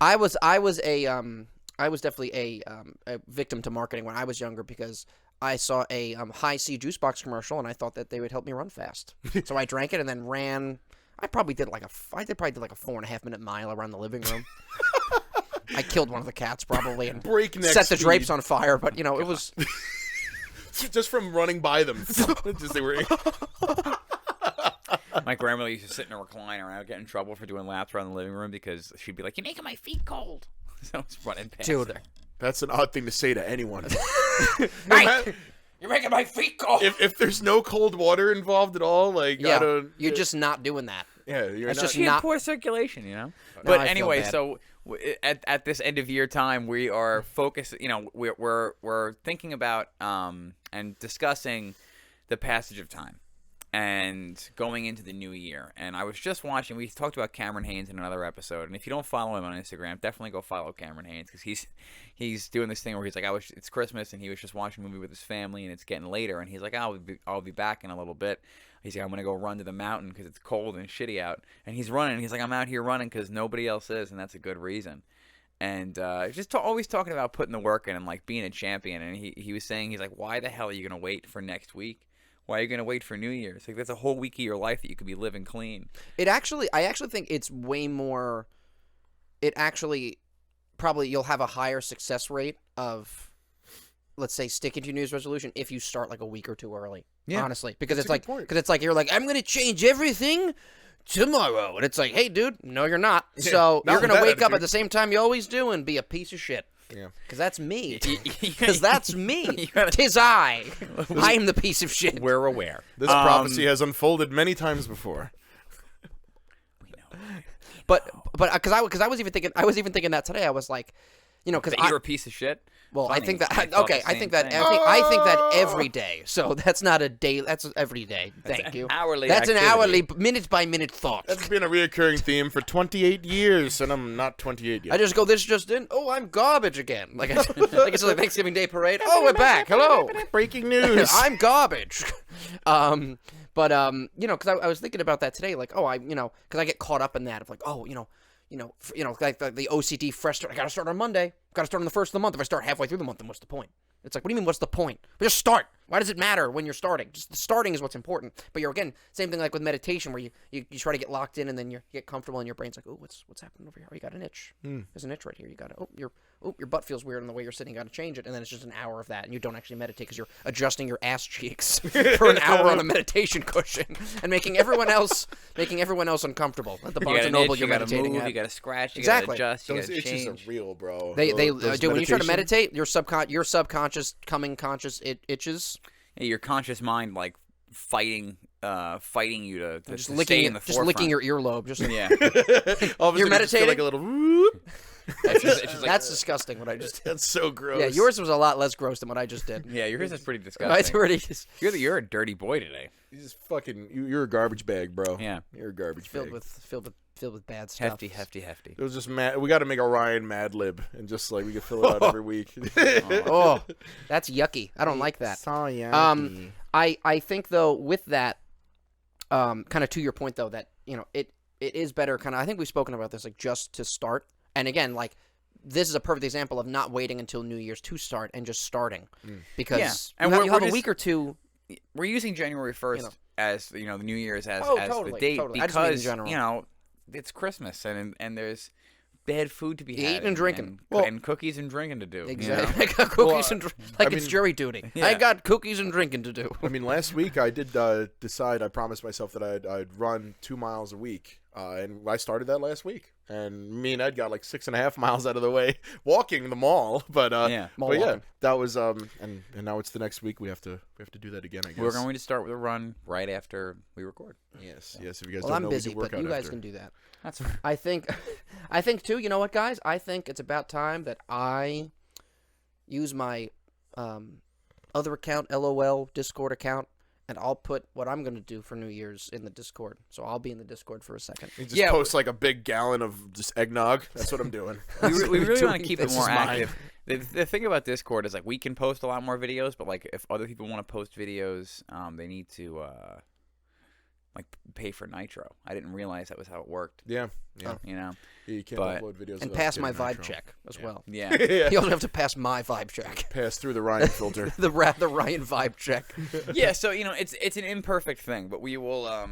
I was definitely a victim to marketing when I was younger because I saw a High C juice box commercial and I thought that they would help me run fast. So I drank it and then ran. I probably did like a 4.5-minute mile around the living room. I killed one of the cats probably and Breakneck set the speed. drapes on fire, but it was Just from running by them. Just they were. My grandmother used to sit in a recliner, and I would get in trouble for doing laps around the living room because she'd be like, "You're making my feet cold." So I was running past dude. her. That's an odd thing to say to anyone. Hey, you're making my feet cold. If there's no cold water involved at all, like I Yeah, don't. you're just not doing that. Yeah, you're That's not. just She had not- poor circulation, No, But I feel anyway, bad. so at this end of year time, we are focused. We're thinking about and discussing the passage of time and going into the new year. And I was just watching. We talked about Cameron Haynes in another episode. And if you don't follow him on Instagram, definitely go follow Cameron Haynes because he's doing this thing where he's like, it's Christmas, and he was just watching a movie with his family, and it's getting later, and he's like, I'll be back in a little bit. He's like, I'm going to go run to the mountain because it's cold and shitty out. And he's running. And he's like, I'm out here running because nobody else is, and that's a good reason. And just always talking about putting the work in and, like, being a champion. And he was saying, he's like, why the hell are you going to wait for next week? Why are you going to wait for New Year's? Like, that's a whole week of your life that you could be living clean. I actually think it's way more. It actually probably you'll have a higher success rate of, let's say, sticking to your New Year's resolution if you start like a week or two early. Yeah. Honestly, because That's a good point. it's like you're like, I'm gonna change everything tomorrow, and it's like, hey, dude, no, you're not. So not you're with gonna that wake up attitude. at the same time you always do and be a piece of shit. Yeah. Because that's me. Because Because that's me. You gotta- Tis I. I am the piece of shit. We're aware. This prophecy has unfolded many times before. But because I was even thinking that today. I was like, because That you're a piece of shit? Well, I Funny. think that I thought okay. the I same think that thing. I think that every day. So that's not a day. That's every day. Thank an you. hourly That's an activity. hourly, minute by minute thought. That's been a reoccurring theme for 28 years, and I'm not 28 yet. I just go. This just in. Oh, I'm garbage again. Like it's like Thanksgiving Day parade. Oh, we're back. Hello. Breaking news. I'm garbage. Because I was thinking about that today. Like, because I get caught up in that of like, like the OCD fresh start. I gotta start on Monday. Gotta start on the first of the month. If I start halfway through the month, then what's the point? It's like, what do you mean, what's the point? But just start. Why does it matter when you're starting? Just starting is what's important. But you're, again, same thing like with meditation where you try to get locked in and then you get comfortable and your brain's like, oh, what's happening over here? Oh, you got an itch. There's an itch right here. You got to, your butt feels weird in the way you're sitting. You got to change it. And then it's just an hour of that. And you don't actually meditate because you're adjusting your ass cheeks for an hour on a meditation cushion and making everyone else uncomfortable. At the You Barnes got and an Noble itch, you're you gotta meditating move, at. you gotta scratch, you Exactly. gotta adjust, you Those gotta itches change. are real, bro. They Those do when you try to meditation- meditate, your subconscious coming conscious itches. Yeah, your conscious mind like fighting you to Just stay licking in the just licking forefront. your earlobe. Just Yeah. All of a You're sudden you just feel meditating? like a little whoop. It's just like- that's disgusting. What I just did. That's so gross. Yeah, yours was a lot less gross than what I just did. yeah, yours is pretty I disgusting. already just You're a dirty boy today. You just fucking. You're a garbage bag, bro. Yeah. You're a garbage filled bag. with bad stuff. Hefty. It was just mad. We got to make a Ryan Mad Lib, and just like we can fill it out every week. Oh, that's yucky. I don't like that. So I think though with that, kind of to your point though that it is better kind of. I think we've spoken about this like just to start. And again, like this is a perfect example of not waiting until New Year's to start and just starting because Yeah. And you we're have a just- week or two. We're using January 1st as the New Year's as Totally, the date totally. I just mean in because general. it's Christmas and there's bad food to be had Eating and drinking. and cookies and drinking to do. Exactly. I got cookies and like I it's mean- jury duty. Yeah. I got cookies and drinking to do. I mean, last week I did decide. I promised myself that I'd run 2 miles a week, and I started that last week. And me and Ed got like 6.5 miles out of the way walking the mall. But Yeah. Mall but yeah, walking. that was and now it's the next week. We have to do that again. I guess We're going to start with a run right after we record. Yes. If you guys Well, don't I'm know, busy, we do work but out you guys after. can do that. That's I think too. You know what, guys? I think it's about time that I use my other account, LOL Discord account, and I'll put what I'm gonna do for New Year's in the Discord. So I'll be in the Discord for a second. You just Yeah, post like a big gallon of just eggnog. That's what I'm doing. we really want to keep it This more is mine. active. The thing about Discord is like we can post a lot more videos, but like if other people want to post videos, they need to like pay for Nitro. I didn't realize that was how it worked. Yeah. You know. You can't But- upload videos And without pass my getting vibe Nitro. check as well. Yeah. Yeah. You also have to pass my vibe check. Pass through the Ryan filter. The Ryan vibe check. Yeah. So it's an imperfect thing, but we will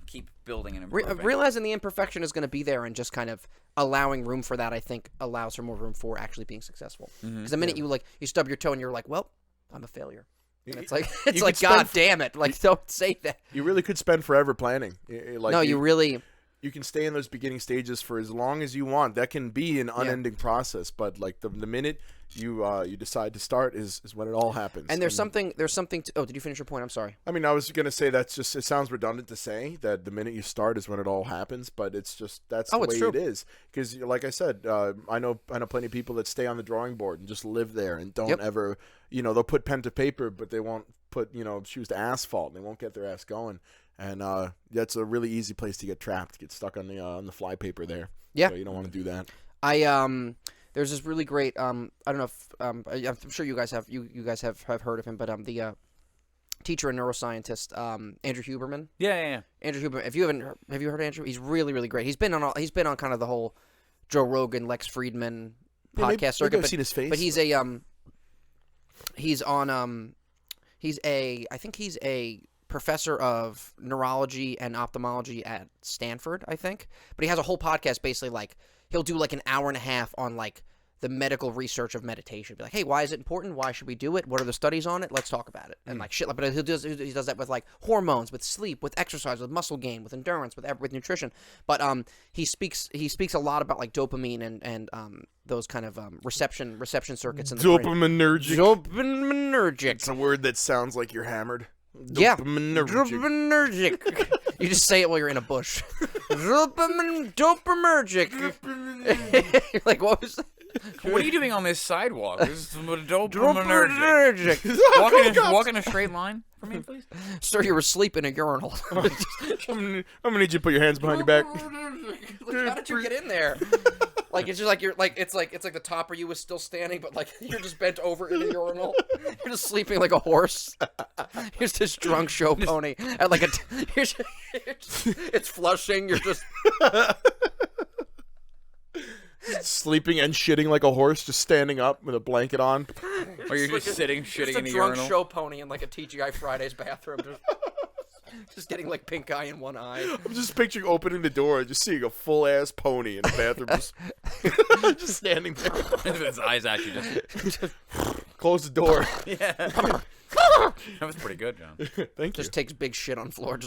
keep building and improving. Realizing the imperfection is going to be there and just kind of allowing room for that, I think, allows for more room for actually being successful. Because the minute you stub your toe and you're like, well, I'm a failure. And it's like, You could God spend- damn it. Like, don't say that. You really could spend forever planning. Like No, you really... You can stay in those beginning stages for as long as you want. That can be an unending process, but like the minute you decide to start is when it all happens. And there's something to... Oh, did you finish your point? I'm sorry. I mean, I was gonna say it sounds redundant to say that the minute you start is when it all happens, but it's just that's the way true. it is. Because, like I said, I know plenty of people that stay on the drawing board and just live there and don't ever, they'll put pen to paper, but they won't put shoes to asphalt. And they won't get their ass going, and that's a really easy place to get trapped, get stuck on the fly paper there. Yeah. So you don't want to do that. There's this really great I don't know if I'm sure you guys have have heard of him, but the teacher and neuroscientist Andrew Huberman. Yeah. Andrew Huberman. If you haven't have you heard of Andrew? He's really, really great. He's been on kind of the whole Joe Rogan, Lex Friedman podcast circuit. Maybe I've seen his face. But he's I think he's a professor of neurology and ophthalmology at Stanford, I think. But he has a whole podcast basically like he'll do like an hour and a half on like the medical research of meditation. Be like, hey, why is it important? Why should we do it? What are the studies on it? Let's talk about it. And like shit. But he does that with like hormones, with sleep, with exercise, with muscle gain, with endurance, with nutrition. But he speaks a lot about like dopamine and those kind of reception circuits in the brain. Dopaminergic. Dopaminergic. It's a word that sounds like you're hammered. Yeah. Dopaminergic. Dopaminergic. You just say it while you're in a bush. Dopaminergic. You're like, what was that? What are you doing on this sidewalk? This is dopaminergic. Dopaminergic. Walk in a straight line for me, please. Sir, you were asleep in a urinal. I'm gonna need you to put your hands behind your back. Like, how did you get in there? Like it's just like you're like it's like the top of you was still standing, but like you're just bent over in a urinal. You're just sleeping like a horse. Here's this drunk show pony at like it's flushing. You're just Sleeping and shitting like a horse, just standing up with a blanket on. Or you're just sitting, shitting in a the drunk urinal. show pony in like a TGI Fridays bathroom. Just getting like pink eye in one eye. I'm just picturing opening the door and just seeing a full ass pony in the bathroom, just standing there. With his eyes actually just. Close the door. Yeah. That was pretty good, John. Thank you. Just takes big shit on floor.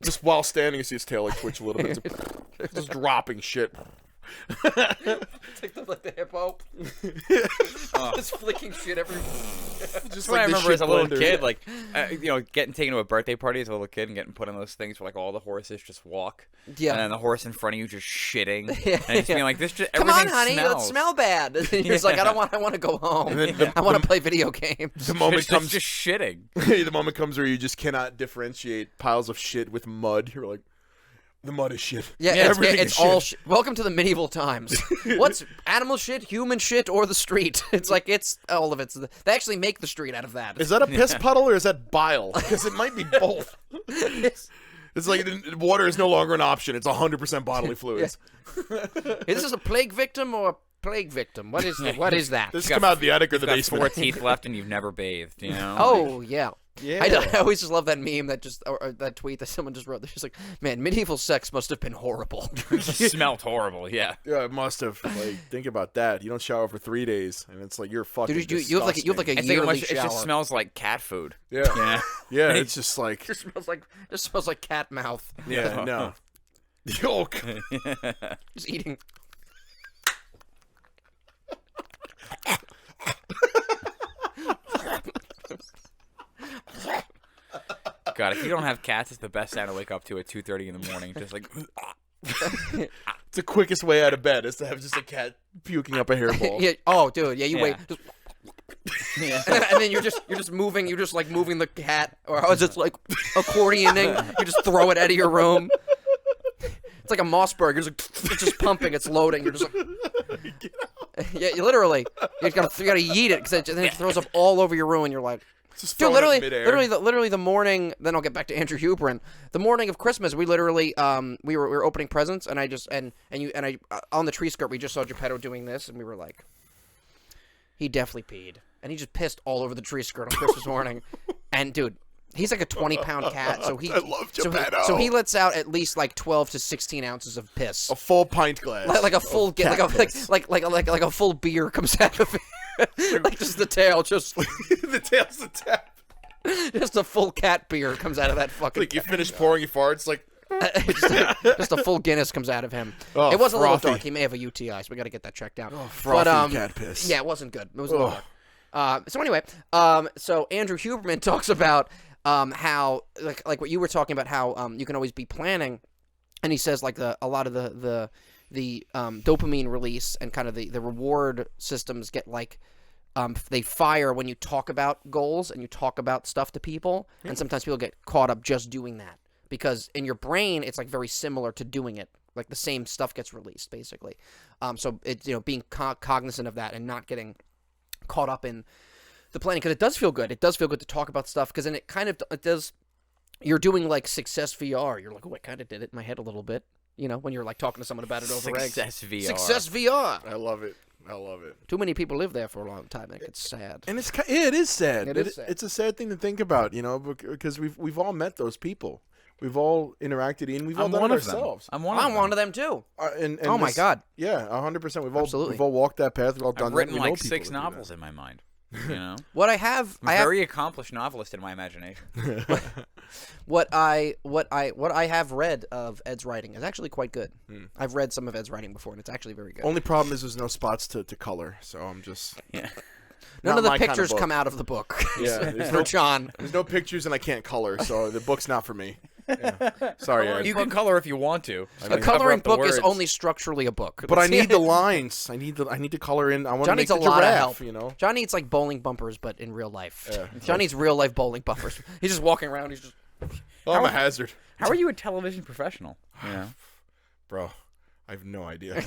Just while standing, you see his tail like twitch a little bit. Just dropping shit. Take the hippo. Just flicking shit everywhere. Just That's what I the remember shit as a little blender. kid, like, getting taken to a birthday party as a little kid and getting put on those things where, like, all the horses just walk. Yeah. And then the horse in front of you just shitting. Yeah, And just being like, this just, Come on, everything honey, smells. let's smell bad. And you're just like, I want to go home. And then I want to play video games. The moment It's comes, just shitting. the moment comes where you just cannot differentiate piles of shit with mud. You're like, the mud is shit. Yeah, Everything it's is all shit. welcome to the medieval times. What's animal shit, human shit, or the street? It's like it's all of it. They actually make the street out of that. Is that a piss puddle or is that bile? Because it might be both. It's- It's like water is no longer an option. It's 100% bodily fluids. is this a plague victim or a plague victim? What is that? This come out of the attic or the You've got basement. 4 teeth left and you've never bathed, you know? Oh yeah. Yeah. I always just love that meme that or that tweet that someone just wrote. They're just like, man, medieval sex must have been horrible. It smelled horrible, yeah. Yeah, it must have. Like, think about that. You don't shower for 3 days, and it's like you're fucking. Dude, you have like a I think yearly it shower. just smells like cat food. Yeah, Yeah. yeah. It's just like, It smells like cat mouth. yeah, no. Yo, Just eating. God, if you don't have cats, it's the best sound to wake up to at 2:30 in the morning. Just like, it's the quickest way out of bed is to have just a cat puking up a hairball. Yeah. Oh, dude. Yeah. You Yeah. wait. And then you're just moving. You're just like moving the cat, or I was just like accordioning. You just throw it out of your room. It's like a Mossberg. You're just like, it's just pumping. It's loading. You're just like, yeah, you literally. You gotta yeet it because then it throws up all over your room. And you're like, Just Dude, throwing it literally, in midair. literally the morning. Then I'll get back to Andrew Huberin. The morning of Christmas, we literally, we were opening presents, and I just and I on the tree skirt, we just saw Geppetto doing this, and we were like, he definitely peed, and he just pissed all over the tree skirt on Christmas morning. And dude, he's like a 20-pound cat, so he I love so Geppetto. so he lets out at least like 12 to 16 ounces of piss. A full pint glass. Like a full like a full beer comes out of it. Like just the tail, just the tail's the tap. just a full cat beer comes out of that fucking. Like you finish pouring your farts, like just a full Guinness comes out of him. Oh, it was a little frothy. dark. He may have a UTI, so we got to get that checked out. frothy cat piss. Yeah, it wasn't good. It was a little dark. So anyway, so Andrew Huberman talks about how like what you were talking about, how you can always be planning, and he says like a lot of the dopamine release and kind of the reward systems get like they fire when you talk about goals and you talk about stuff to people, and sometimes people get caught up just doing that because in your brain it's like very similar to doing it, like the same stuff gets released basically. So it's being cognizant of that and not getting caught up in the planning, because it does feel good. It does feel good to talk about stuff, because then it does. You're doing like Success VR. You're like, oh, I kind of did it in my head a little bit. When you're like talking to someone about it over eggs. Success VR. Success VR. I love it. I love it. Too many people live there for a long time. It's sad. And it is sad. It is sad. It's a sad thing to think about, because we've all met those people. We've all interacted, and we've all done it ourselves. I'm I'm one of them too. And Oh my God. Yeah, 100%. Absolutely. We've all walked that path. We've all done I've written that. We know like people 6 that do that. novels in my mind. What I have, I'm a very accomplished novelist in my imagination. what I have read of Ed's writing is actually quite good. I've read some of Ed's writing before, and it's actually very good. Only problem is there's no spots to color, so I'm just Yeah. None not of the my kind of pictures book. come out of the book. Yeah, there's For John. There's no pictures, and I can't color, so the book's not for me. Yeah. Sorry, Ed. You can color if you want to. A coloring book is only structurally a book. But I need the lines. I need to color in. I want to John make needs the a lot of giraffe. help. John needs like bowling bumpers, but in real life. Yeah. John needs real life bowling bumpers. He's just walking around. He's just. Oh, I'm a hazard, How are you a television professional? bro. I have no idea.